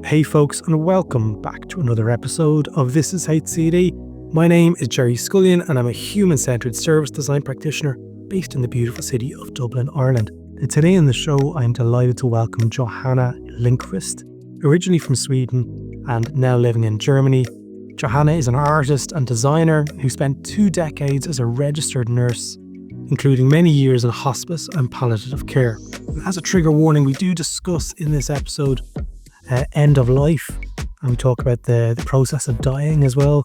Hey folks, and welcome back to another episode of This is HCD. My name is Gerry Scullion and I'm a human-centred service design practitioner based in the beautiful city of Dublin, Ireland. And today on the show, I'm delighted to welcome Johanna Lundqvist, originally from Sweden and now living in Germany. Johanna is an artist and designer who spent 2 decades as a registered nurse, including many years in hospice and palliative care. And as a trigger warning, we do discuss in this episode end of life, and we talk about the process of dying as well.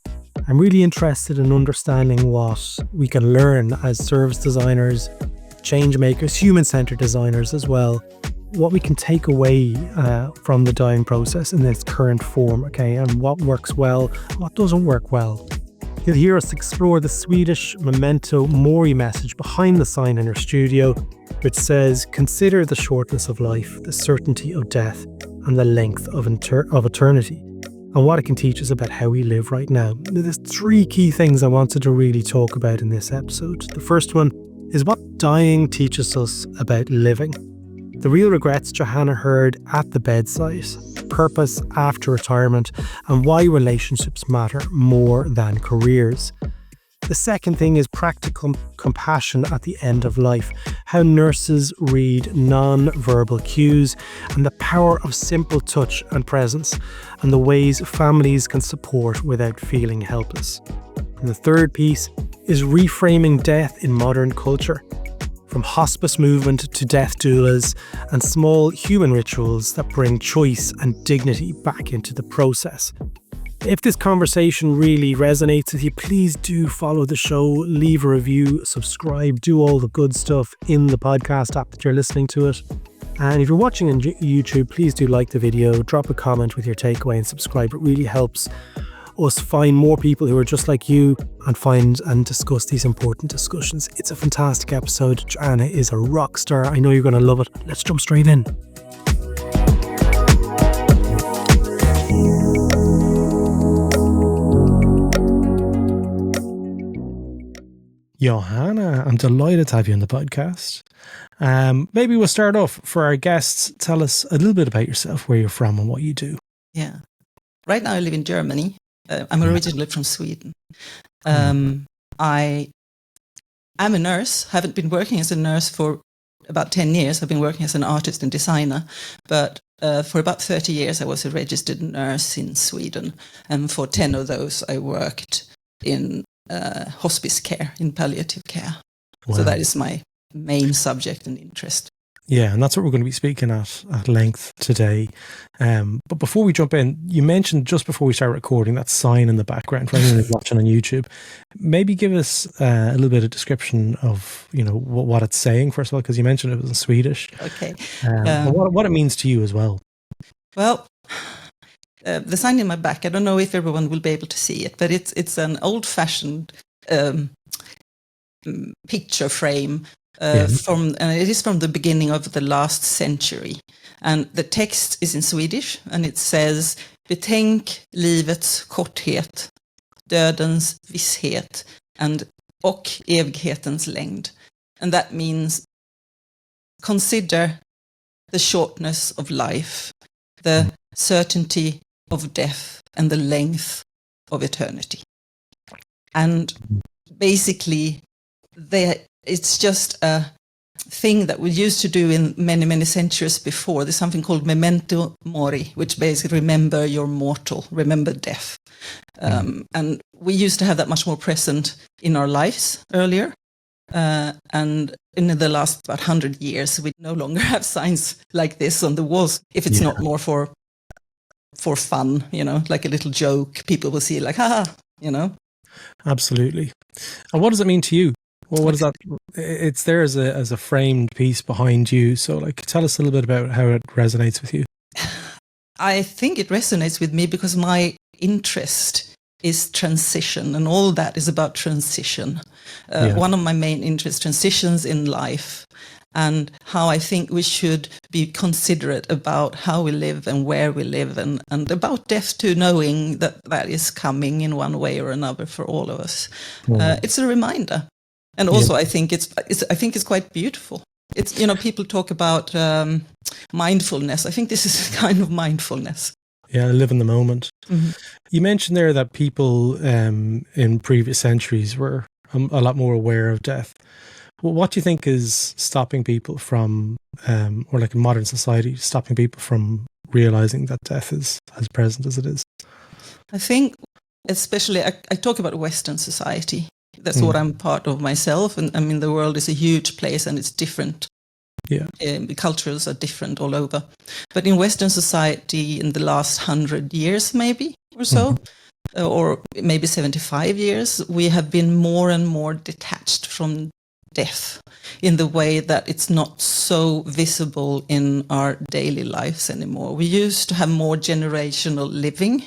I'm really interested in understanding what we can learn as service designers, change makers, human-centered designers as well, what we can take away from the dying process in its current form, okay, and what works well, what doesn't work well. You'll hear us explore the Swedish memento mori message behind the sign in her studio, which says, "Consider the shortness of life, the certainty of death, and the length of eternity," and what it can teach us about how we live right now. There's 3 key things I wanted to really talk about in this episode. The first one is what dying teaches us about living, the real regrets Johanna heard at the bedside, purpose after retirement, and why relationships matter more than careers. The second thing is practical compassion at the end of life, how nurses read non-verbal cues and the power of simple touch and presence, and the ways families can support without feeling helpless. And the third piece is reframing death in modern culture, from hospice movement to death doulas and small human rituals that bring choice and dignity back into the process. If this conversation really resonates with you, please do follow the show, leave a review, subscribe, do all the good stuff in the podcast app that you're listening to it. And if you're watching on YouTube, please do like the video, drop a comment with your takeaway and subscribe. It really helps us find more people who are just like you and find and discuss these important discussions. It's a fantastic episode. Johanna is a rock star. I know you're going to love it. Let's jump straight in. Johanna, I'm delighted to have you on the podcast. Maybe we'll start off for our guests. Tell us a little bit about yourself, where you're from and what you do. Yeah. Right now I live in Germany. I'm originally from Sweden. I am a nurse. Haven't been working as a nurse for about 10 years. I've been working as an artist and designer. But for about 30 years I was a registered nurse in Sweden. And for 10 of those I worked in hospice care, in palliative care. Wow. So that is my main subject and interest. Yeah, and that's what we're going to be speaking at length today. But before we jump in, you mentioned just before we start recording that sign in the background for anyone who's watching on YouTube. Maybe give us a little bit of description of, what it's saying, first of all, because you mentioned it was in Swedish. Okay. What it means to you as well. Well, the sign in my back, I don't know if everyone will be able to see it, but it's an old-fashioned picture frame and it is from the beginning of the last century. And the text is in Swedish, and it says, "Betänk livets korthet, dödens visshet, och evighetens längd." And that means consider the shortness of life, the certainty of death, and the length of eternity. And basically, it's just a thing that we used to do in many, many centuries before. There's something called memento mori, which basically remember you're mortal, remember death. And we used to have that much more present in our lives earlier. And in the last about 100 years, we no longer have signs like this on the walls. If it's not more for fun, like a little joke, people will see it like, haha, Absolutely. And what does it mean to you? Well, what is that? It's there as a framed piece behind you. So, tell us a little bit about how it resonates with you. I think it resonates with me because my interest is transition, and all that is about transition. One of my main interests, transitions in life, and how I think we should be considerate about how we live and where we live, and about death too, knowing that is coming in one way or another for all of us. It's a reminder. And also, I think it's quite beautiful. It's people talk about mindfulness. I think this is a kind of mindfulness. Yeah, live in the moment. Mm-hmm. You mentioned there that people in previous centuries were a lot more aware of death. Well, what do you think is stopping people from, or like in modern society, stopping people from realizing that death is as present as it is? I think, especially, I talk about Western society. That's what I'm part of myself. And I mean, the world is a huge place and it's different. Yeah. The cultures are different all over. But in Western society, in the last 100 years, maybe, or so, or maybe 75 years, we have been more and more detached from death in the way that it's not so visible in our daily lives anymore. We used to have more generational living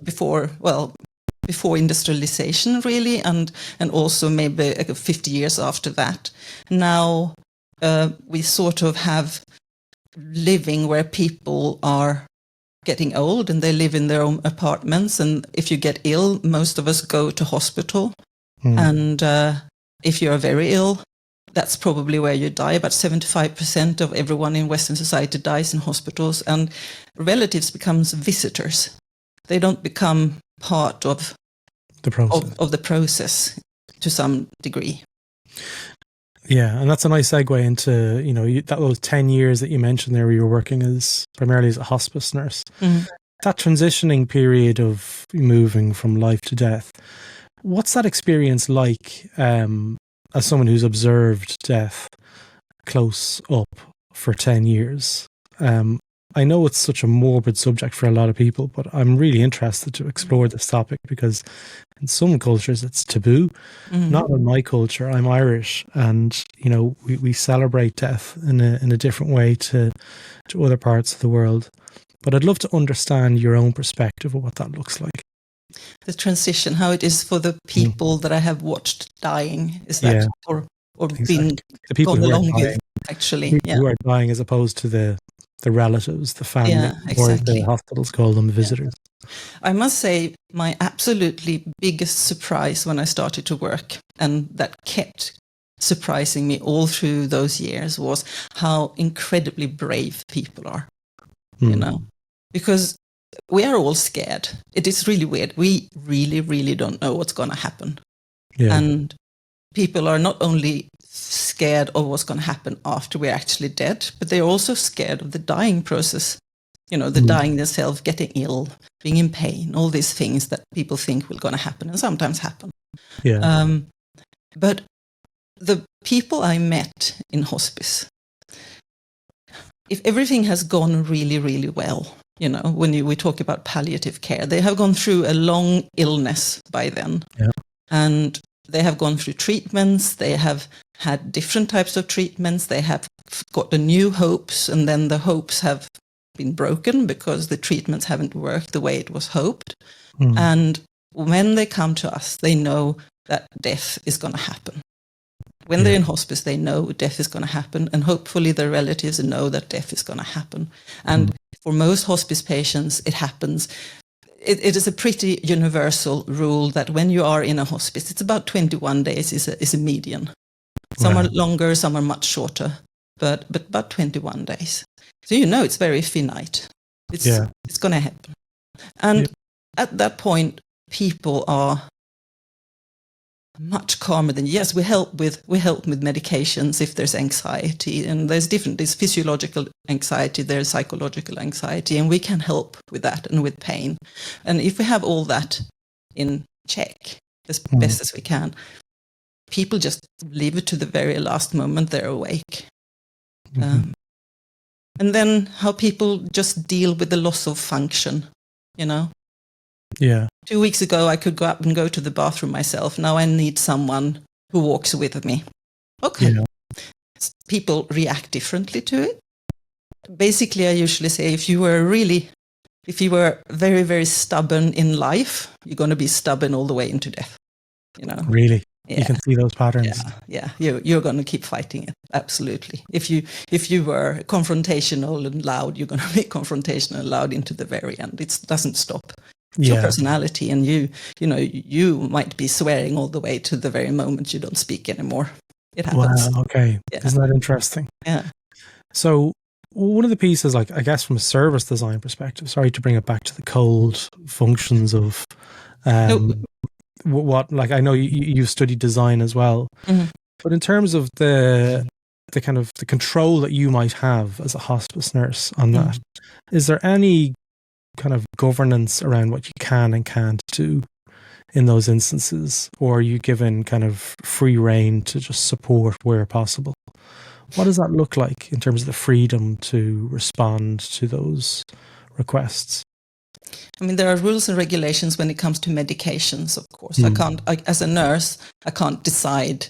before industrialization, really, and also maybe 50 years after that. Now we sort of have living where people are getting old and they live in their own apartments, and if you get ill, most of us go to hospital, and if you are very ill, that's probably where you die. About 75% of everyone in Western society dies in hospitals, and relatives becomes visitors. They don't become part of the process. Of the process to some degree. Yeah, and that's a nice segue into, that those 10 years that you mentioned there where you were working primarily as a hospice nurse. That transitioning period of moving from life to death, what's that experience like as someone who's observed death close up for 10 years? I know it's such a morbid subject for a lot of people, but I'm really interested to explore this topic because in some cultures it's taboo. Not in my culture. I'm Irish, and we celebrate death in a different way to other parts of the world. But I'd love to understand your own perspective of what that looks like. The transition, how it is for the people that I have watched dying, is that or exactly. been the people gone who along are dying, with, actually, who are dying as opposed to the relatives, the family, or as the hospitals call them, the visitors. I must say, my absolutely biggest surprise when I started to work, and that kept surprising me all through those years, was how incredibly brave people are, because we are all scared. It is really weird. We really, really don't know what's going to happen. Yeah. And people are not only scared of what's going to happen after we're actually dead, but they're also scared of the dying process. The dying themselves, getting ill, being in pain, all these things that people think will going to happen and sometimes happen. Yeah. But the people I met in hospice, if everything has gone really, really well, when we talk about palliative care, they have gone through a long illness by then. Yeah. And they have gone through treatments, they have had different types of treatments, they have got the new hopes, and then the hopes have been broken because the treatments haven't worked the way it was hoped. And when they come to us, they know that death is going to happen. When they're in hospice, they know death is going to happen, and hopefully their relatives know that death is going to happen. And for most hospice patients, it happens. It is a pretty universal rule that when you are in a hospice, it's about 21 days is a median. Some are longer, some are much shorter, but about 21 days. So it's very finite. It's going to happen. And at that point, people are much calmer than, yes, we help with medications if there's anxiety, and there's physiological anxiety, there's psychological anxiety, and we can help with that and with pain. And if we have all that in check as best as we can, people just leave it to the very last moment they're awake. And then how people just deal with the loss of function, Yeah. 2 weeks ago, I could go up and go to the bathroom myself. Now I need someone who walks with me. Okay. Yeah. People react differently to it. Basically, I usually say if you were very, very stubborn in life, you're going to be stubborn all the way into death. Really? Yeah. You can see those patterns. Yeah. You're going to keep fighting it. Absolutely. If you were confrontational and loud, you're going to be confrontational and loud into the very end. It doesn't stop. It's your personality, and you might be swearing all the way to the very moment you don't speak anymore. It happens. Wow. Okay. Yeah. Isn't that interesting? Yeah. So one of the pieces, like, I guess from a service design perspective, sorry to bring it back to the cold functions of what, like, I know you've studied design as well, but in terms of the kind of the control that you might have as a hospice nurse on that, is there any kind of governance around what you can and can't do in those instances, or are you given kind of free rein to just support where possible? What does that look like in terms of the freedom to respond to those requests? I mean, there are rules and regulations when it comes to medications, of course. As a nurse, I can't decide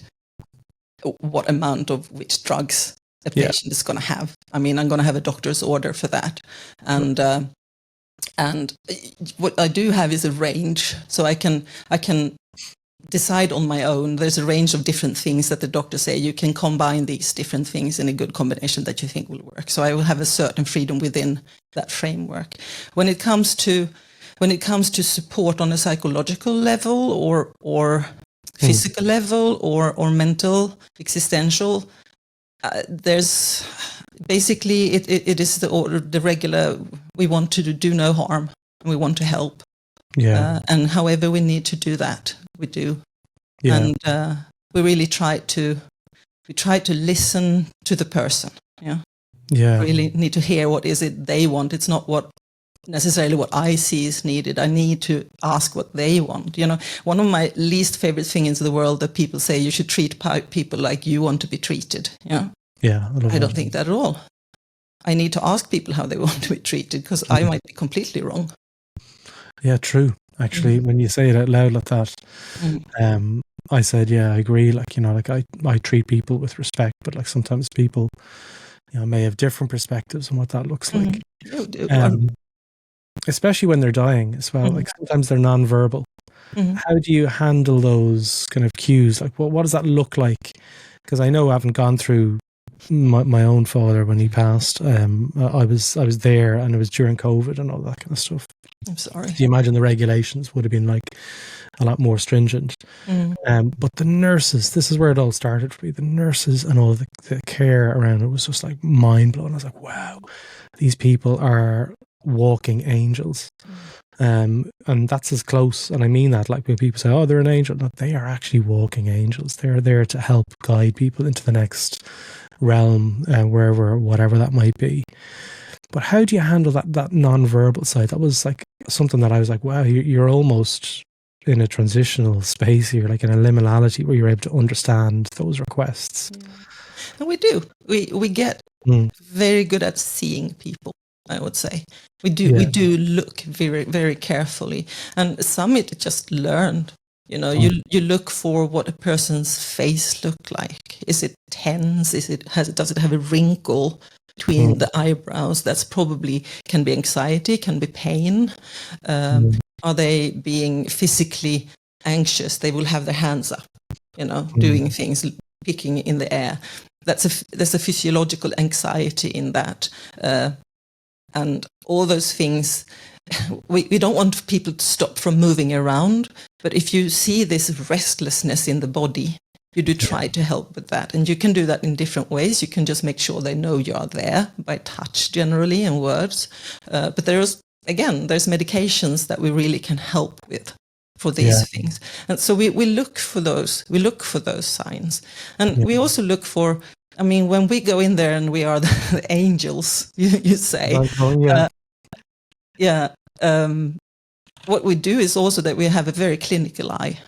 what amount of which drugs a patient is going to have. I mean, I'm going to have a doctor's order for that. And what I do have is a range, so I can decide on my own. There's a range of different things that the doctors say you can combine these different things in a good combination that you think will work. So I will have a certain freedom within that framework. When it comes to support on a psychological level or physical level or mental, existential, there's basically it is the regular. We want to do no harm and we want to help. And however we need to do that, we do. And we really try to listen to the person. Really need to hear what is it they want. It's not necessarily what I see is needed. I need to ask what they want. One of my least favorite things in the world that people say you should treat people like you want to be treated. I don't think that at all. I need to ask people how they want to be treated, because I might be completely wrong. Yeah, true. Actually, when you say it out loud like that, I said, I agree. Like, I treat people with respect, but like sometimes people, may have different perspectives on what that looks like. Especially when they're dying as well. Like sometimes they're non-verbal. How do you handle those kind of cues? Like, what does that look like? Because I know I haven't gone through my own father when he passed. I was there, and it was during COVID and all that kind of stuff. I'm sorry. Do you imagine the regulations would have been like a lot more stringent? But the nurses, this is where it all started for me. The nurses and all the care around it was just like mind blowing. I was like, wow, these people are walking angels. And that's as close, and I mean that, like when people say, oh, they're an angel, no, they are actually walking angels. They're there to help guide people into the next realm, whatever that might be. But how do you handle that non-verbal side? That was like something that I was like, wow, you're almost in a transitional space here, like in a liminality where you're able to understand those requests. And we do. We get very good at seeing people, I would say. We do look very, very carefully. And some it just learned. You look for what a person's face look like. Is it tense? Does it have a wrinkle between the eyebrows? That's probably can be anxiety, can be pain. Are they being physically anxious? They will have their hands up, doing things, picking in the air. There's a physiological anxiety in that, and all those things. We don't want people to stop from moving around, but if you see this restlessness in the body, you do try to help with that. And you can do that in different ways. You can just make sure they know you are there by touch generally and words. But there's medications that we really can help with for these things. And so we look for those. We look for those signs. And we also look for, I mean, when we go in there and we are the angels, you say. What we do is also that we have a very clinical eye.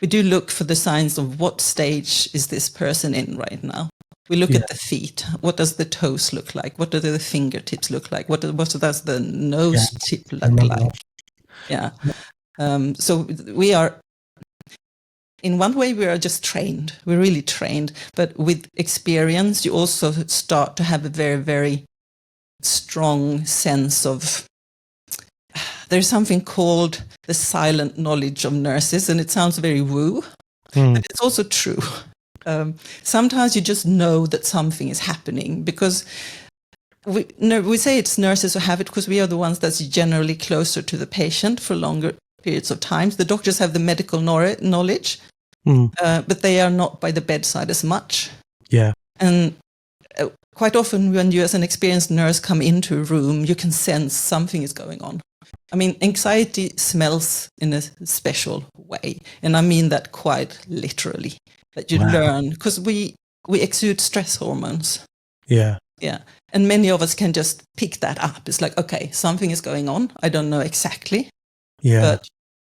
We do look for the signs of what stage is this person in right now. We look at the feet. What does the toes look like? What do the fingertips look like? What does the nose tip look like? So we are, in one way, we are just trained. We're really trained. But with experience, you also start to have a very, very strong sense of, there's something called the silent knowledge of nurses, and it sounds very woo, but it's also true. Sometimes you just know that something is happening because we say it's nurses who have it because we are the ones that's generally closer to the patient for longer periods of time. The doctors have the medical knowledge, but they are not by the bedside as much. And quite often when you as an experienced nurse come into a room, you can sense something is going on. I mean, anxiety smells in a special way. And I mean that quite literally, that you learn, because we exude stress hormones. Yeah. Yeah. And many of us can just pick that up. It's like, okay, something is going on. I don't know exactly. Yeah. But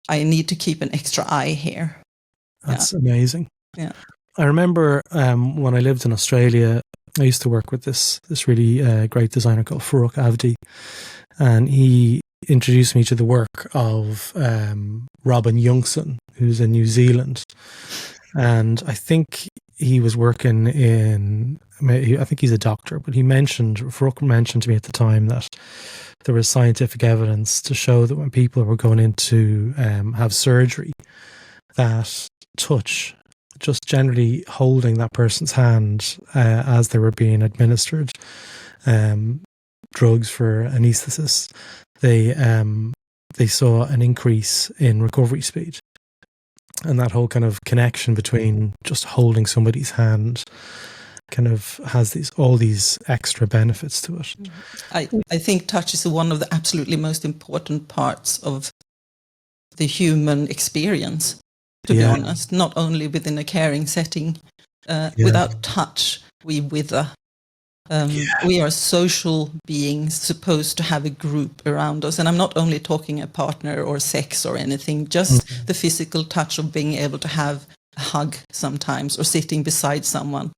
I need to keep an extra eye here. That's amazing. Yeah. I remember when I lived in Australia, I used to work with this really great designer called Farooq Avdi, and he introduced me to the work of Robin Youngson, who's in New Zealand. And I think he was working I think he's a doctor, but Farooq mentioned to me at the time that there was scientific evidence to show that when people were going in to have surgery, that touch, just generally holding that person's hand as they were being administered drugs for anaesthesis, they saw an increase in recovery speed. And that whole kind of connection between just holding somebody's hand kind of has all these extra benefits to it. I think touch is one of the absolutely most important parts of the human experience, to be honest, not only within a caring setting. Without touch, we wither. We are social beings supposed to have a group around us. And I'm not only talking a partner or sex or anything, just the physical touch of being able to have a hug sometimes, or sitting beside someone,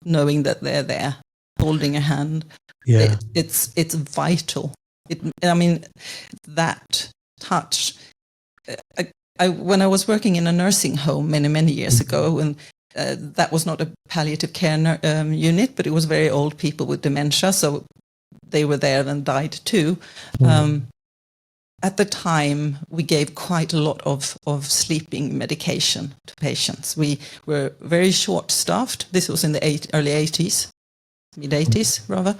knowing that they're there, holding a hand. Yeah. It's vital. I mean, that touch. When I was working in a nursing home many years ago, and that was not a palliative care unit, but it was very old people with dementia, so they were there and died too. At the time, we gave quite a lot of sleeping medication to patients. We were very short-staffed. This was in the early 80s, mid-80s rather.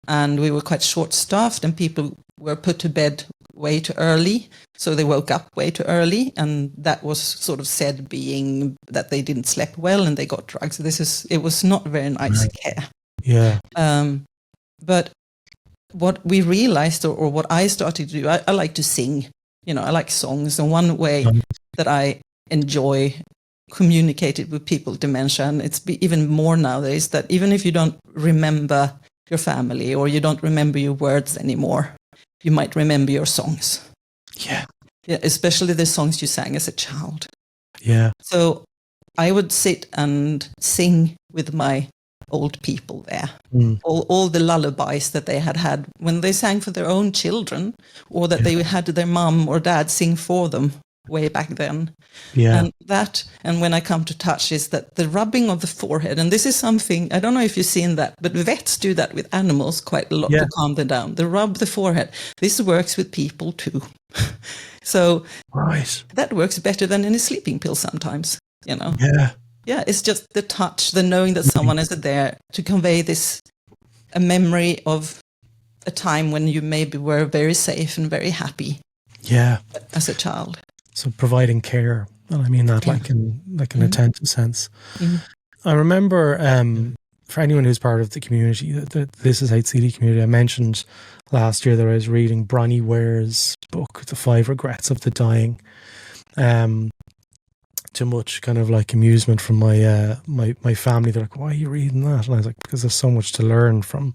And we were quite short-staffed, and people were put to bed way too early, so they woke up way too early, and that was sort of said being that they didn't sleep well and they got drugs. It was not very nice care. Yeah. But what we realized, or what I started to do, I like to sing. I like songs, and one way that I enjoy communicating with people with dementia, and it's even more nowadays, that even if you don't remember your family or you don't remember your words anymore, you might remember your songs. Yeah, especially the songs you sang as a child. Yeah. So I would sit and sing with my old people there. All the lullabies that they had when they sang for their own children, or that they had their mum or dad sing for them way back then. Yeah. And when I come to touch, is that the rubbing of the forehead, and this is something, I don't know if you've seen that, but vets do that with animals quite a lot to calm them down. They rub the forehead. This works with people too. So that works better than any sleeping pill sometimes, Yeah, it's just the touch, the knowing that someone is there to convey a memory of a time when you maybe were very safe and very happy. Yeah. As a child. So providing care, and I mean that like an attentive sense. I remember for anyone who's part of the community, the This Is HCD community, I mentioned last year that I was reading Bronnie Ware's book, The 5 Regrets of the Dying. Too much kind of like amusement from my family. They're like, why are you reading that? And I was like, because there's so much to learn from,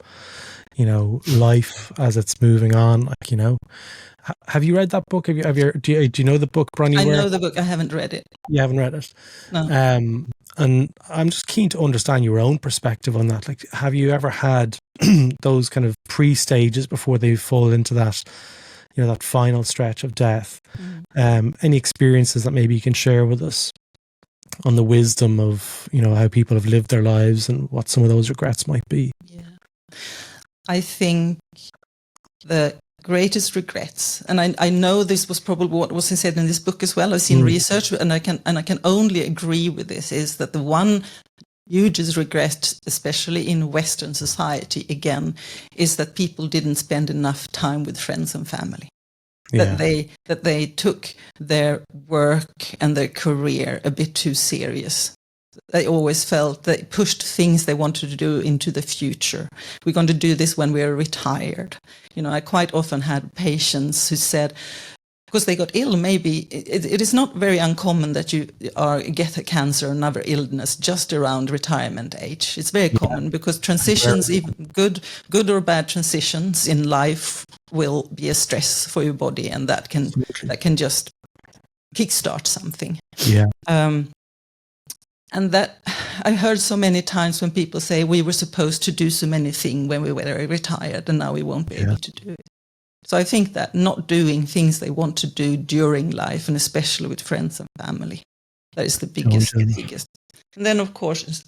life as it's moving on. Have you read that book? Do you know the book, Bronnie Ware? I know the book. I haven't read it. You haven't read it? No. And I'm just keen to understand your own perspective on that. Like, have you ever had those kind of pre-stages before they fall into that, that final stretch of death? Any experiences that maybe you can share with us on the wisdom of, how people have lived their lives and what some of those regrets might be? Yeah. I think the greatest regrets, and I know this was probably what was said in this book as well. I've seen research, and I can only agree with this, is that the one hugest regret, especially in Western society, again, is that people didn't spend enough time with friends and family. Yeah. That they took their work and their career a bit too serious. They always felt they pushed things they wanted to do into the future. We're going to do this when we're retired. I quite often had patients who said, because they got ill, maybe it is not very uncommon that you get a cancer or another illness just around retirement age. It's very common because transitions, even good or bad transitions in life, will be a stress for your body, and that can just kickstart something. Yeah. And that I heard so many times when people say we were supposed to do so many things when we were retired, and now we won't be able to do it. So I think that not doing things they want to do during life, and especially with friends and family, that is the biggest. And then of course,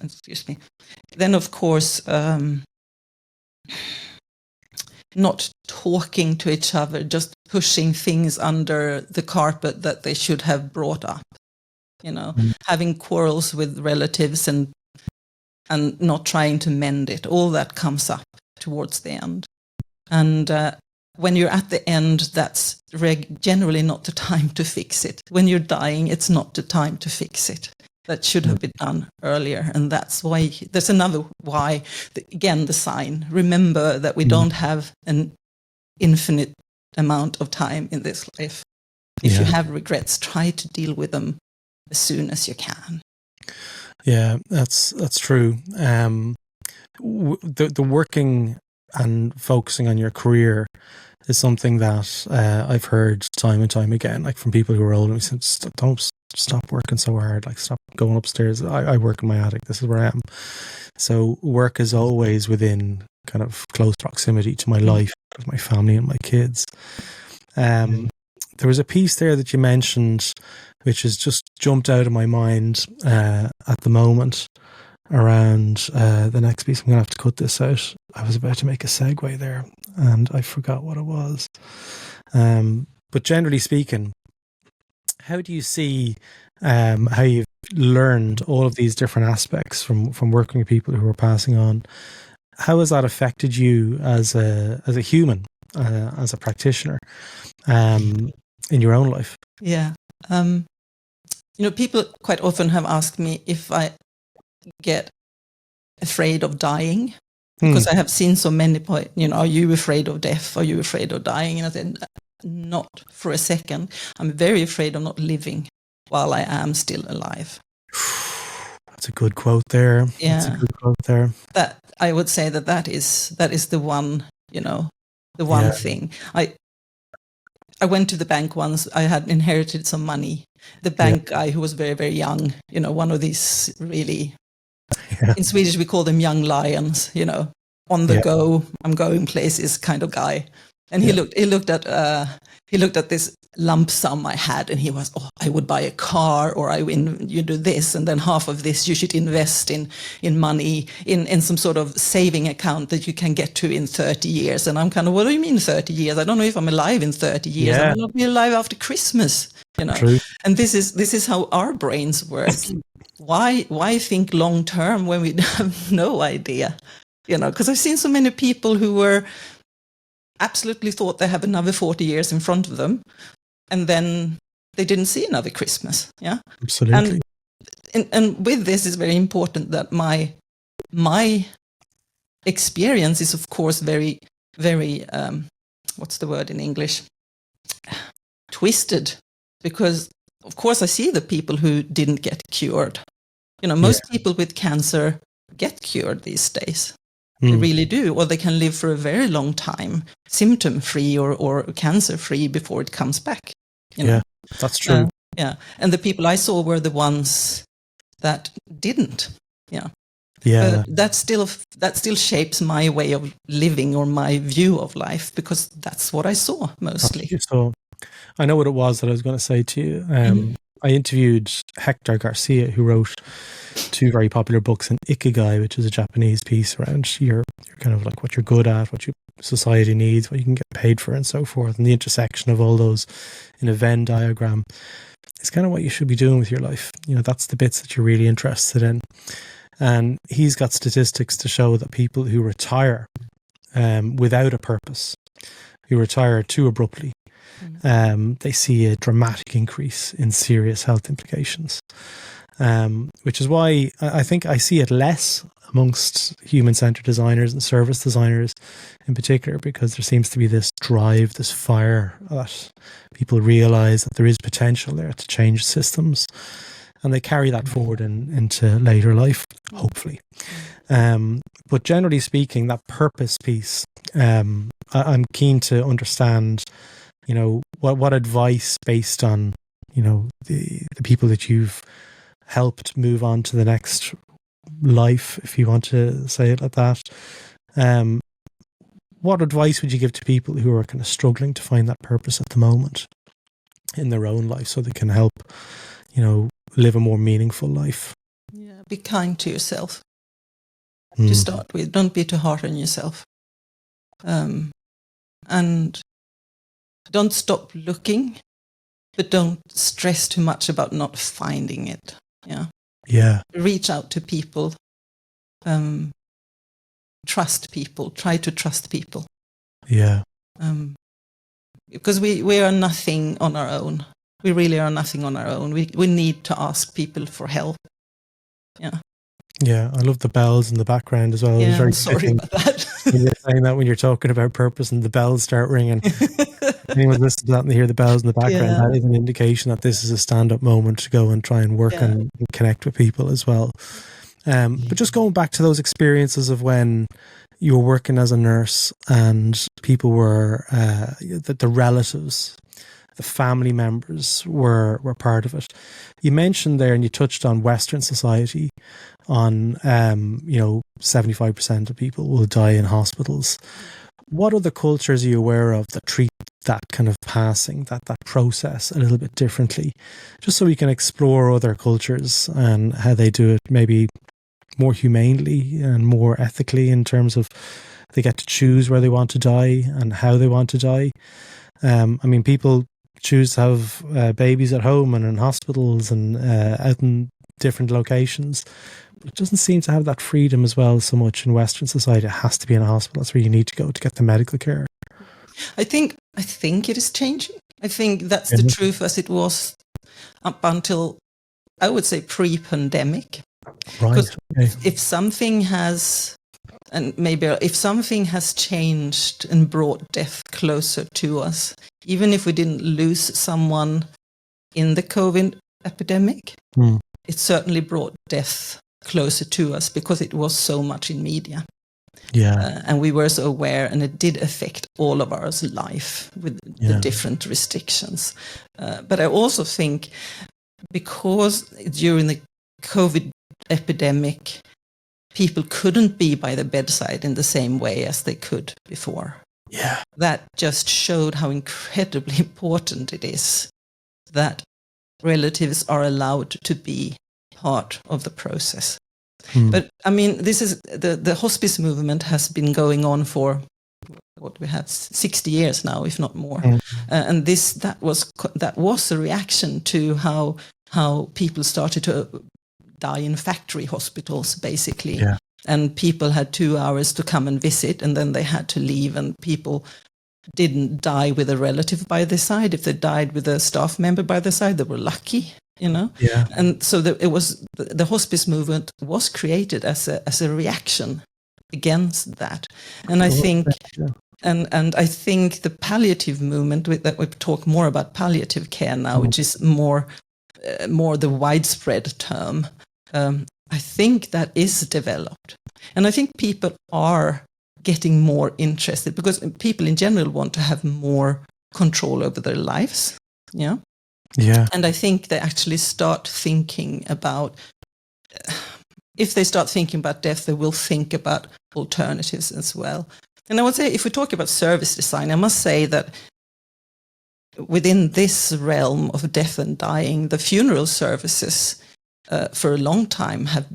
not talking to each other, just pushing things under the carpet that they should have brought up. Having quarrels with relatives and not trying to mend it. All that comes up towards the end. And when you're at the end, that's generally not the time to fix it. When you're dying, it's not the time to fix it. That should have been done earlier. And that's another why, again, the sign. Remember that we don't have an infinite amount of time in this life. If you have regrets, try to deal with them as soon as you can. Yeah, that's true. The working and focusing on your career is something that I've heard time and time again, like from people who are older. We said, don't stop working so hard, like stop going upstairs. I work in my attic. This is where I am. So work is always within kind of close proximity to my life, with my family and my kids. There was a piece there that you mentioned, which has just jumped out of my mind at the moment around the next piece. I'm going to have to cut this out. I was about to make a segue there and I forgot what it was. But generally speaking, how do you see how you've learned all of these different aspects from working with people who are passing on? How has that affected you as a human, as a practitioner, in your own life? Yeah. People quite often have asked me if I get afraid of dying, because I have seen so many are you afraid of death? Are you afraid of dying? And I said, not for a second. I'm very afraid of not living while I am still alive. That's a good quote there. Yeah. That's a good quote there. That I would say that is the one, the one thing. I went to the bank once. I had inherited some money. The bank guy, who was very, very young, one of these really, in Swedish we call them young lions, on the go, I'm going places kind of guy. And he looked at this lump sum I had, and he was, I would buy a car, or you do this, and then half of this you should invest in money, in some sort of saving account that you can get to in 30 years. And I'm kind of, what do you mean 30 years? I don't know if I'm alive in 30 years. I will not be alive after Christmas, True. And this is how our brains work. Why think long term when we have no idea? Because I've seen so many people who were absolutely thought they have another 40 years in front of them, and then they didn't see another Christmas. Yeah, absolutely. And with this, it's very important that my experience is, of course, very, very what's the word in English? Twisted, because of course I see the people who didn't get cured. Most people with cancer get cured these days. They really do, or they can live for a very long time, symptom-free or cancer-free before it comes back. Yeah, that's true. And the people I saw were the ones that didn't. Yeah. But that still shapes my way of living or my view of life, because that's what I saw mostly. So I know what it was that I was going to say to you. I interviewed Hector Garcia, who wrote 2 very popular books in Ikigai, which is a Japanese piece around your kind of like what you're good at, what society needs, what you can get paid for, and so forth. And the intersection of all those in a Venn diagram is kind of what you should be doing with your life. That's the bits that you're really interested in. And he's got statistics to show that people who retire without a purpose, who retire too abruptly, they see a dramatic increase in serious health implications. which is why I think I see it less amongst human-centered designers and service designers in particular, because there seems to be this drive, this fire that people realize that there is potential there to change systems, and they carry that forward into later life, hopefully. But generally speaking, that purpose piece, I'm keen to understand, what advice based on, the people that you've helped move on to the next life, if you want to say it like that. What advice would you give to people who are kind of struggling to find that purpose at the moment in their own life, so they can help, live a more meaningful life? Yeah, be kind to yourself. To start with, don't be too hard on yourself. And don't stop looking, but don't stress too much about not finding it. Yeah. Reach out to people. Trust people. Try to trust people. Yeah. Because we are nothing on our own. We really are nothing on our own. We need to ask people for help. Yeah. Yeah, I love the bells in the background as well. Yeah, very I'm sorry about that. when you're saying that, when you're talking about purpose and the bells start ringing. Anyone listens to that and they hear the bells in the background, that is an indication that this is a stand-up moment to go and try and work and connect with people as well. But just going back to those experiences of when you were working as a nurse and people were, the relatives, the family members were part of it. You mentioned there, and you touched on Western society, on 75% of people will die in hospitals. What other cultures are you aware of that treat that kind of passing, that process a little bit differently, just so we can explore other cultures and how they do it maybe more humanely and more ethically, in terms of they get to choose where they want to die and how they want to die. People choose to have babies at home and in hospitals and out in different locations. But it doesn't seem to have that freedom as well so much in Western society. It has to be in a hospital. That's where you need to go to get the medical care. I think it is changing. I think that's the truth as it was up until, I would say, pre-pandemic. Right. Because if something has changed and brought death closer to us, even if we didn't lose someone in the COVID epidemic, it certainly brought death closer to us because it was so much in media. Yeah. And we were so aware, and it did affect all of our life with the different restrictions. But I also think because during the COVID epidemic, people couldn't be by the bedside in the same way as they could before. Yeah. That just showed how incredibly important it is that relatives are allowed to be part of the process. But this is the hospice movement has been going on for what we have 60 years now, if not more. And that was a reaction to how people started to die in factory hospitals, basically. Yeah. And people had 2 hours to come and visit, and then they had to leave, and people didn't die with a relative by their side. If they died with a staff member by their side, they were lucky, Yeah. And so the hospice movement was created as a reaction against that. And I think, and I think the palliative movement, that we talk more about palliative care now, which is more the widespread term. I think that is developed. And I think people are getting more interested because people in general want to have more control over their lives. Yeah. Yeah. And I think they actually start thinking about, if they start thinking about death, they will think about alternatives as well. And I would say, if we talk about service design, I must say that within this realm of death and dying, the funeral services for a long time have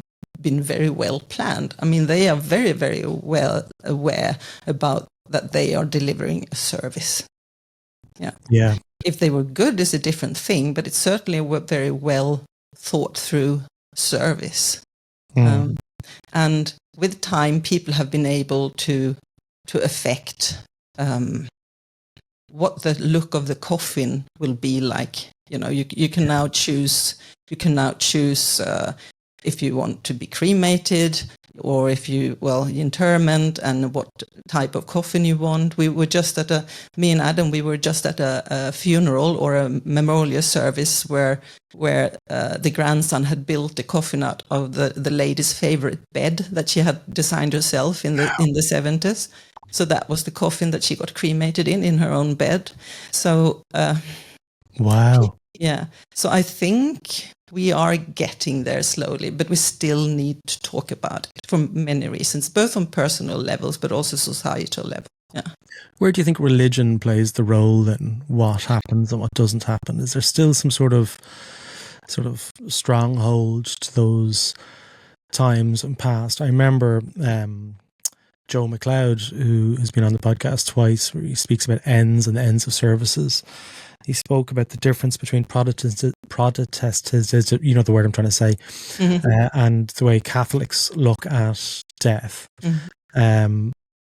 been very well planned. They are very, very well aware about that they are delivering a service. Yeah. Yeah. If they were good is a different thing, but it's certainly a very well thought through service. And with time, people have been able to affect what the look of the coffin will be like You can now choose. You can now choose if you want to be cremated, or if interment, and what type of coffin you want. We were just me and Adam, we were just at a funeral or a memorial service where the grandson had built a coffin out of the lady's favorite bed that she had designed herself in the 70s. So that was the coffin that she got cremated in her own bed. So wow. Yeah. So I think we are getting there slowly, but we still need to talk about it for many reasons, both on personal levels, but also societal level. Yeah. Where do you think religion plays the role in what happens and what doesn't happen? Is there still some sort of stronghold to those times and past? I remember Joe McLeod, who has been on the podcast twice, where he speaks about ends and the ends of services. He spoke about the difference between Protestantism, you know the word I'm trying to say, and the way Catholics look at death. The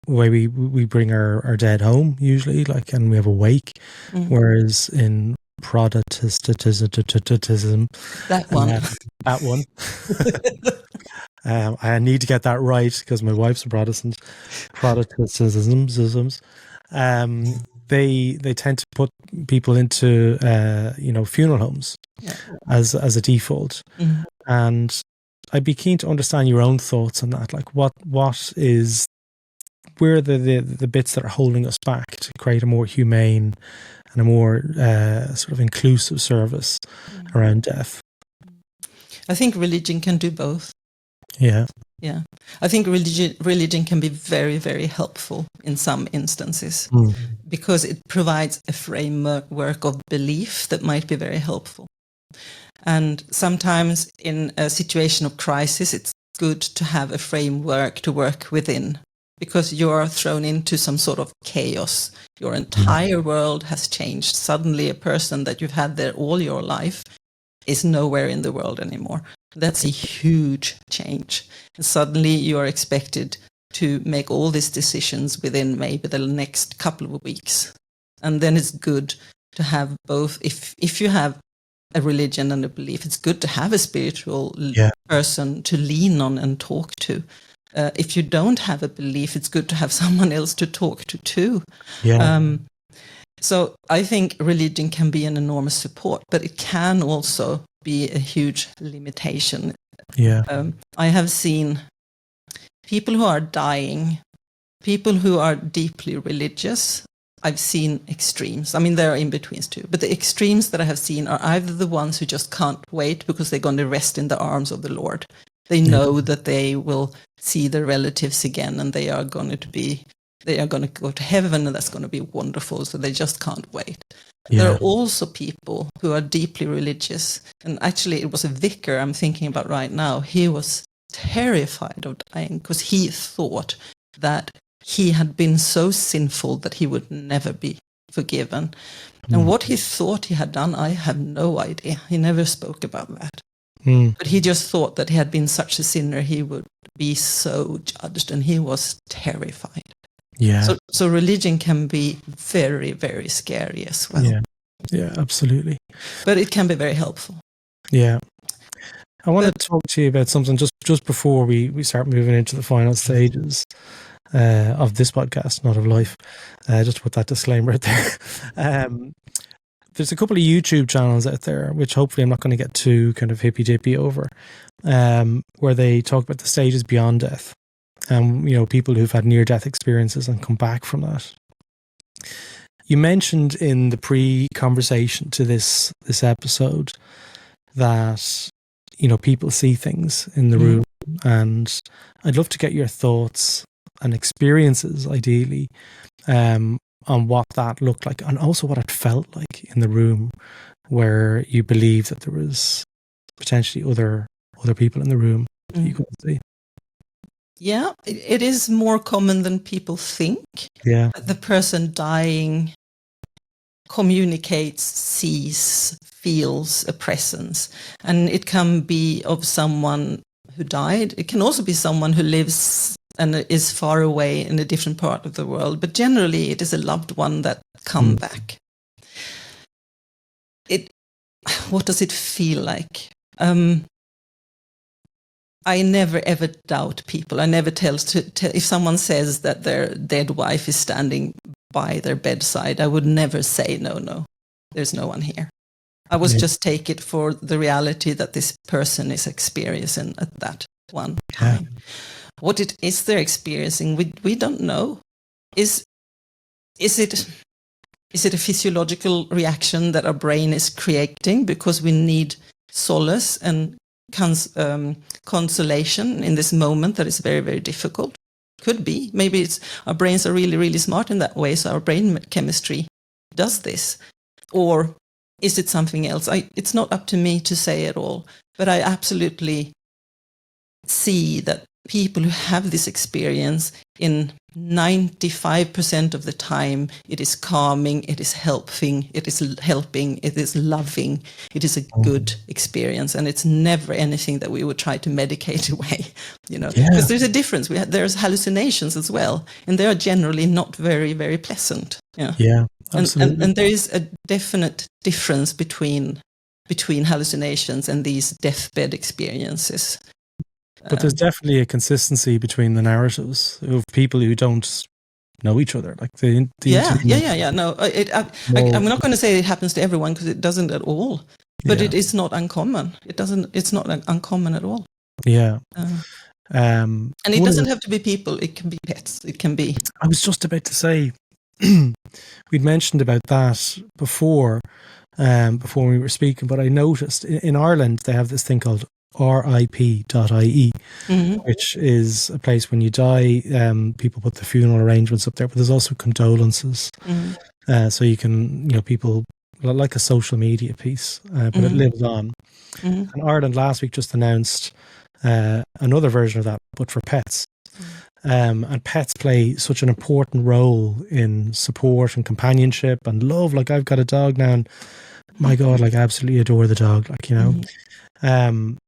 way we bring our dead home usually, and we have a wake, whereas in Protestantism, that one. I need to get that right because my wife's a Protestant. Protestantisms. They tend to put people into funeral homes as a default, and I'd be keen to understand your own thoughts on that. Like, where are the bits that are holding us back to create a more humane and a more sort of inclusive service around death? I think religion can do both. Yeah. I think religion can be very, very helpful in some instances because it provides a framework of belief that might be very helpful. And sometimes in a situation of crisis, it's good to have a framework to work within, because you're thrown into some sort of chaos. Your entire world has changed. Suddenly a person that you've had there all your life is nowhere in the world anymore. That's a huge change. And suddenly you are expected to make all these decisions within maybe the next couple of weeks. And then it's good to have both. If you have a religion and a belief, it's good to have a spiritual person to lean on and talk to. If you don't have a belief, it's good to have someone else to talk to too. So I think religion can be an enormous support, but it can also be a huge limitation. I have seen people who are dying, people who are deeply religious. I've seen extremes. I mean, there are in-betweens too, but the extremes that I have seen are either the ones who just can't wait because they're going to rest in the arms of the Lord. They know that they will see their relatives again, and they are going to go to heaven, and that's going to be wonderful. So they just can't wait. There are also people who are deeply religious. And actually, it was a vicar I'm thinking about right now. He was terrified of dying because he thought that he had been so sinful that he would never be forgiven. And what he thought he had done, I have no idea. He never spoke about that. But he just thought that he had been such a sinner, he would be so judged, and he was terrified. So religion can be very, very scary as well. Yeah, absolutely. But it can be very helpful. Yeah. I want to talk to you about something just before we start moving into the final stages of this podcast, not of life. Just to put that disclaimer out there. There's a couple of YouTube channels out there, which hopefully I'm not going to get too kind of hippy-dippy over, where they talk about the stages beyond death. People who've had near-death experiences and come back from that. You mentioned in the pre-conversation to this episode that, people see things in the room, and I'd love to get your thoughts and experiences, ideally, on what that looked like, and also what it felt like in the room where you believe that there was potentially other people in the room that you couldn't see. Yeah, it is more common than people think. Yeah. The person dying communicates, sees, feels a presence. And it can be of someone who died. It can also be someone who lives and is far away in a different part of the world. But generally, it is a loved one that come back. what does it feel like? I never ever doubt people. I never tell if someone says that their dead wife is standing by their bedside, I would never say no, there's no one here. I was just take it for the reality that this person is experiencing at that one time. Yeah. What it is they're experiencing, we don't know. Is it a physiological reaction that our brain is creating because we need solace and consolation in this moment that is very, very difficult? Could be. Maybe it's our brains are really, really smart in that way, so our brain chemistry does this. Or is it something else? It's not up to me to say at all, but I absolutely see that people who have this experience, in 95% of the time, it is calming, it is helping, it is loving, it is a good experience, and it's never anything that we would try to medicate away, because there's a difference. There's hallucinations as well, and they are generally not very, very pleasant. Yeah, absolutely. And there is a definite difference between hallucinations and these deathbed experiences. But there's definitely a consistency between the narratives of people who don't know each other. Like the yeah. No, I'm not going to say it happens to everyone, because it doesn't at all. But it is not uncommon. It's not uncommon at all. Yeah. And it doesn't have to be people. It can be pets. It can be. I was just about to say, we'd mentioned about that before we were speaking, but I noticed in Ireland they have this thing called RIP.ie, which is a place when you die, people put the funeral arrangements up there, but there's also condolences. So you can, people, like a social media piece, but it lives on. And Ireland last week just announced another version of that, but for pets. And pets play such an important role in support and companionship and love. Like, I've got a dog now, and my God, like, I absolutely adore the dog, like, and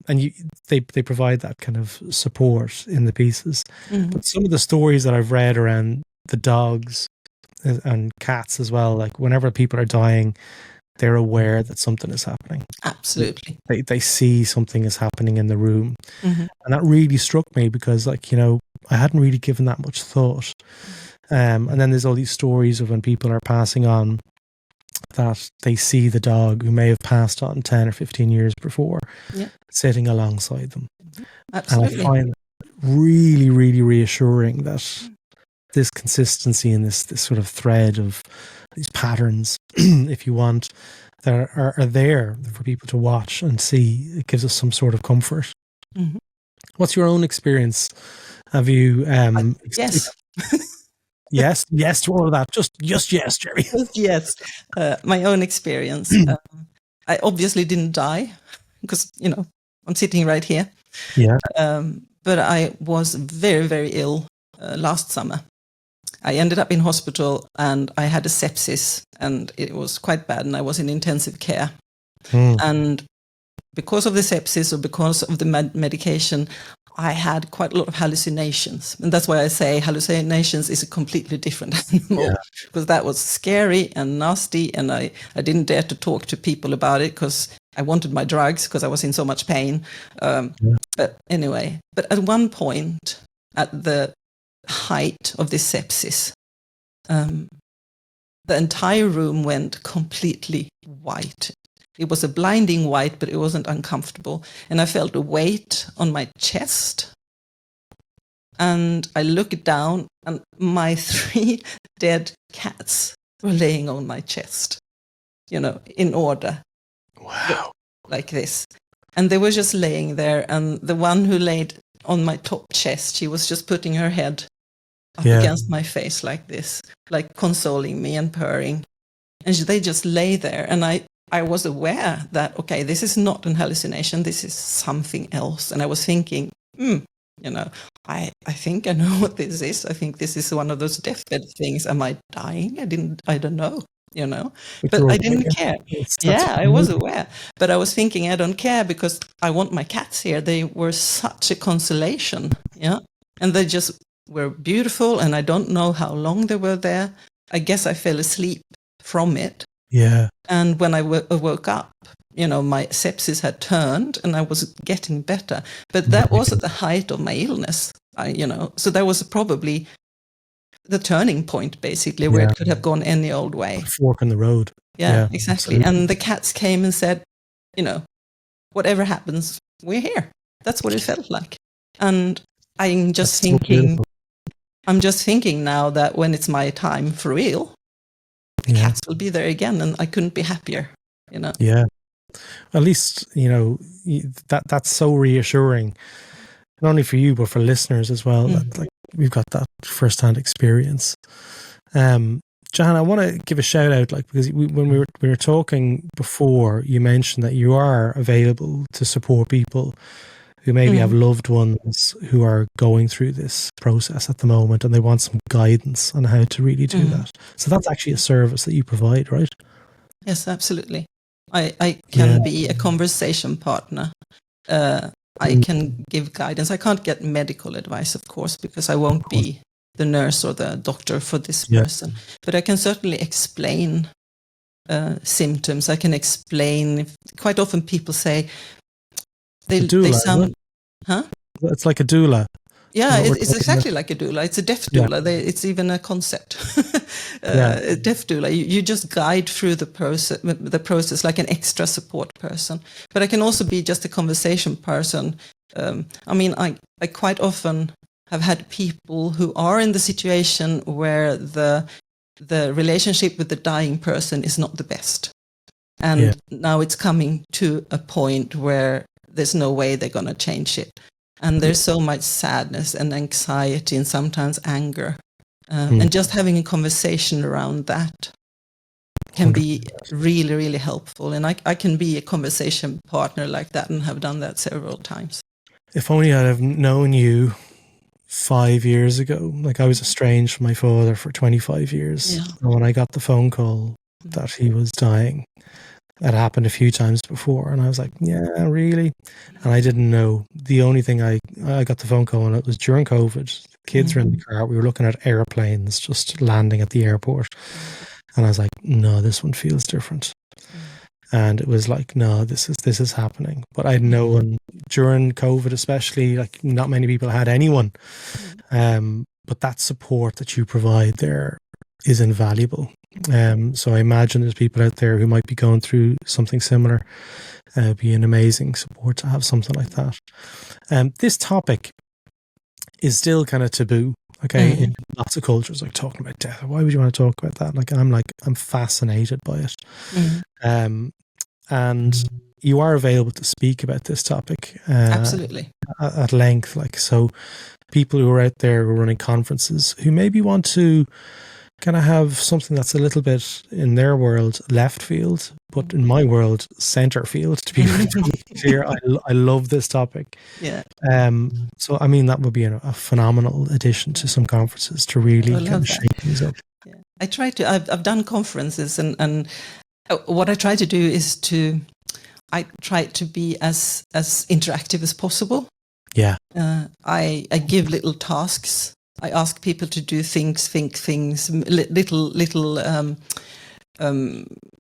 they provide that kind of support in the pieces. But some of the stories that I've read around the dogs and cats as well, like, whenever people are dying, they're aware that something is happening. Absolutely. They see something is happening in the room. And that really struck me, because, like, I hadn't really given that much thought. And then there's all these stories of when people are passing on, that they see the dog who may have passed on 10 or 15 years before sitting alongside them. Absolutely. And I find it really, really reassuring that this consistency and this sort of thread of these patterns, if you want, that are there for people to watch and see. It gives us some sort of comfort. What's your own experience? Have you... yes. Yes to all of that. Just yes, Gerry. Yes. My own experience. I obviously didn't die, because, I'm sitting right here. Yeah. But I was very, very ill last summer. I ended up in hospital, and I had a sepsis, and it was quite bad, and I was in intensive care. And because of the sepsis, or because of the medication, I had quite a lot of hallucinations. And that's why I say hallucinations is a completely different animal, because that was scary and nasty, and I didn't dare to talk to people about it, because I wanted my drugs, because I was in so much pain. But anyway, but at one point, at the height of this sepsis, the entire room went completely white. It was a blinding white, but it wasn't uncomfortable. And I felt a weight on my chest. And I looked down, and my 3 dead cats were laying on my chest, in order. Wow. Like this. And they were just laying there. And the one who laid on my top chest, she was just putting her head up against my face like this, like consoling me and purring. And they just lay there. And I was aware that, okay, this is not an hallucination, this is something else. And I was thinking, I think I know what this is. I think this is one of those deathbed things. Am I dying? I don't know, But I didn't care. I was aware. But I was thinking, I don't care, because I want my cats here. They were such a consolation, And they just were beautiful, and I don't know how long they were there. I guess I fell asleep from it. Yeah. And when I woke up, my sepsis had turned and I was getting better. But that was at the height of my illness, so that was probably the turning point, basically, where it could have gone any old way. Fork in the road. Yeah, exactly. Absolutely. And the cats came and said, whatever happens, we're here. That's what it felt like. And I'm just thinking now that when it's my time for real, the cats will be there again, and I couldn't be happier, Yeah. At least, that's so reassuring, not only for you, but for listeners as well, that like we've got that first-hand experience. Johanna, I want to give a shout out, because when we were talking before, you mentioned that you are available to support people who maybe have loved ones who are going through this process at the moment, and they want some guidance on how to really do that. So that's actually a service that you provide, right? Yes, absolutely. I can be a conversation partner. I can give guidance. I can't get medical advice, of course, because I won't be the nurse or the doctor for this person. But I can certainly explain symptoms. I can explain. Quite often people say they sound... Huh? It's like a doula. Yeah, it's exactly like a doula. It's a deaf doula. It's even a concept. A deaf doula. You just guide through the process like an extra support person. But I can also be just a conversation person. I quite often have had people who are in the situation where the relationship with the dying person is not the best. And now it's coming to a point where there's no way they're going to change it. And there's so much sadness and anxiety and sometimes anger. And just having a conversation around that can be really, really helpful. And I can be a conversation partner like that and have done that several times. If only I'd have known you 5 years ago. Like, I was estranged from my father for 25 years. Yeah. And when I got the phone call that he was dying, that happened a few times before, and I was like, yeah, really? And I didn't know. The only thing I got the phone call, and it was during COVID. The kids were in the car. We were looking at airplanes just landing at the airport. And I was like, no, this one feels different. And it was like, no, this is happening. But I'd known during COVID, especially, like, not many people had anyone. But that support that you provide there is invaluable. So I imagine there's people out there who might be going through something similar. It'd be an amazing support to have something like that. This topic is still kind of taboo, okay, in lots of cultures, like talking about death. Why would you want to talk about that? Like, I'm fascinated by it. And you are available to speak about this topic absolutely at length. Like, so people who are out there who are running conferences who maybe want to kind of have something that's a little bit in their world left field, but in my world center field, to be clear. I love this topic. Yeah. So I mean, that would be a phenomenal addition to some conferences to really kind of shake things up. Yeah. I've done conferences, and what I try to do is I try to be as interactive as possible. Yeah. I give little tasks. I ask people to do think things, little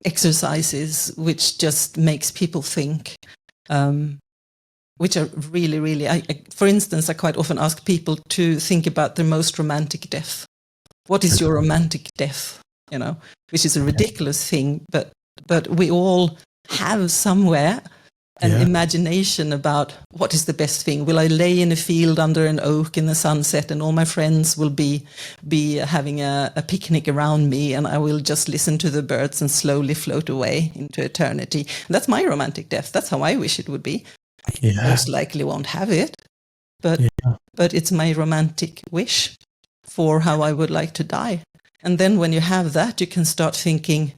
exercises, which just makes people think, which are really, really, for instance, I quite often ask people to think about their most romantic death. What is your romantic death? Which is a ridiculous thing, but we all have somewhere an imagination about what is the best thing. Will I lay in a field under an oak in the sunset, and all my friends will be having a picnic around me, and I will just listen to the birds and slowly float away into eternity? And that's my romantic death. That's how I wish it would be. I most likely won't have it, but it's my romantic wish for how I would like to die. And then when you have that, you can start thinking,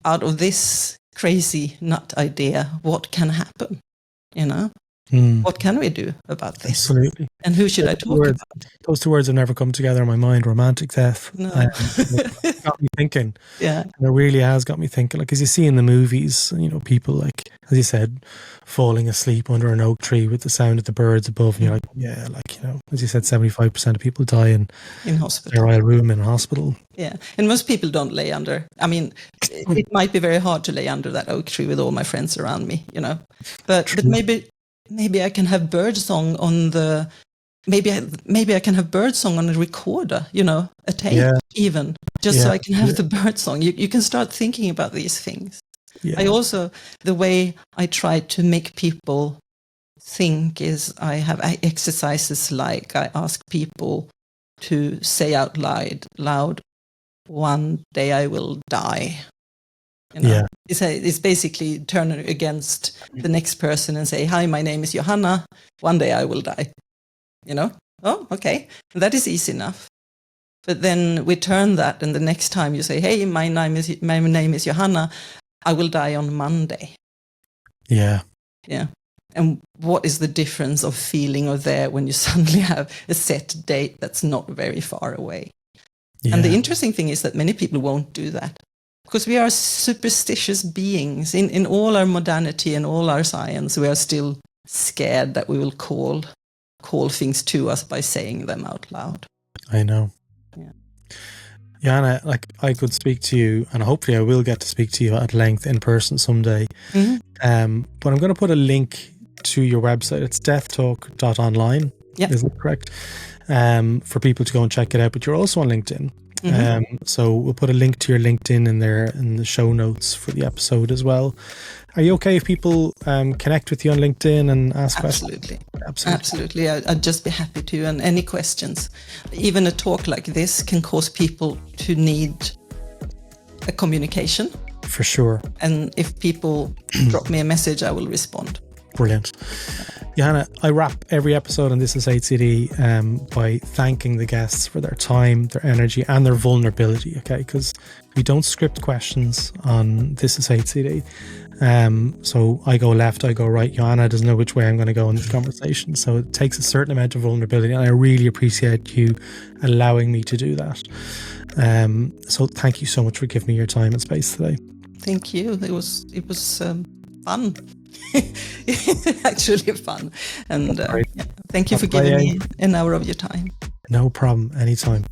out of this crazy nut idea, what can happen? What can we do about this? Absolutely. And who should I talk about? Those two words have never come together in my mind. Romantic death. No. Got me thinking. Yeah. And it really has got me thinking. Like, as you see in the movies, people like as you said, falling asleep under an oak tree with the sound of the birds above, and you're like, yeah, like, you know, as you said, 75% of people die in hospital. sterile room in a hospital. Yeah, and most people don't lay under. I mean, it might be very hard to lay under that oak tree with all my friends around me, you know. But maybe I can have birdsong on the. Maybe I can have birdsong on a recorder, you know, a tape even, just so I can have the birdsong. You can start thinking about these things. Yeah. I also, the way I try to make people think is I have exercises like I ask people to say out loud, one day I will die. You know? Yeah. It's basically turn against the next person and say, hi, my name is Johanna, one day I will die. You know, oh, okay, that is easy enough. But then we turn that, and the next time you say, hey, my name is Johanna, I will die on Monday. Yeah. Yeah. And what is the difference of feeling or there when you suddenly have a set date that's not very far away? Yeah. And the interesting thing is that many people won't do that because we are superstitious beings. In all our modernity and all our science, we are still scared that we will call things to us by saying them out loud. I know. Yeah. Johanna, like I could speak to you, and hopefully I will get to speak to you at length in person someday. Mm-hmm. But I'm going to put a link to your website. It's deathtalk.online. Yeah. Is that correct? For people to go and check it out. But you're also on LinkedIn. Mm-hmm. So we'll put a link to your LinkedIn in there in the show notes for the episode as well. Are you okay if people connect with you on LinkedIn and ask questions? Absolutely. I'd just be happy to. And any questions, even a talk like this can cause people to need a communication. For sure. And if people drop me a message, I will respond. Brilliant. Johanna, I wrap every episode on This Is HCD by thanking the guests for their time, their energy, and their vulnerability, okay? Because we don't script questions on This Is HCD. So I go left, I go right. Johanna doesn't know which way I'm going to go in this conversation. So it takes a certain amount of vulnerability, and I really appreciate you allowing me to do that. So thank you so much for giving me your time and space today. Thank you. It was fun. Actually fun. And thank you for giving me an hour of your time. No problem. Anytime.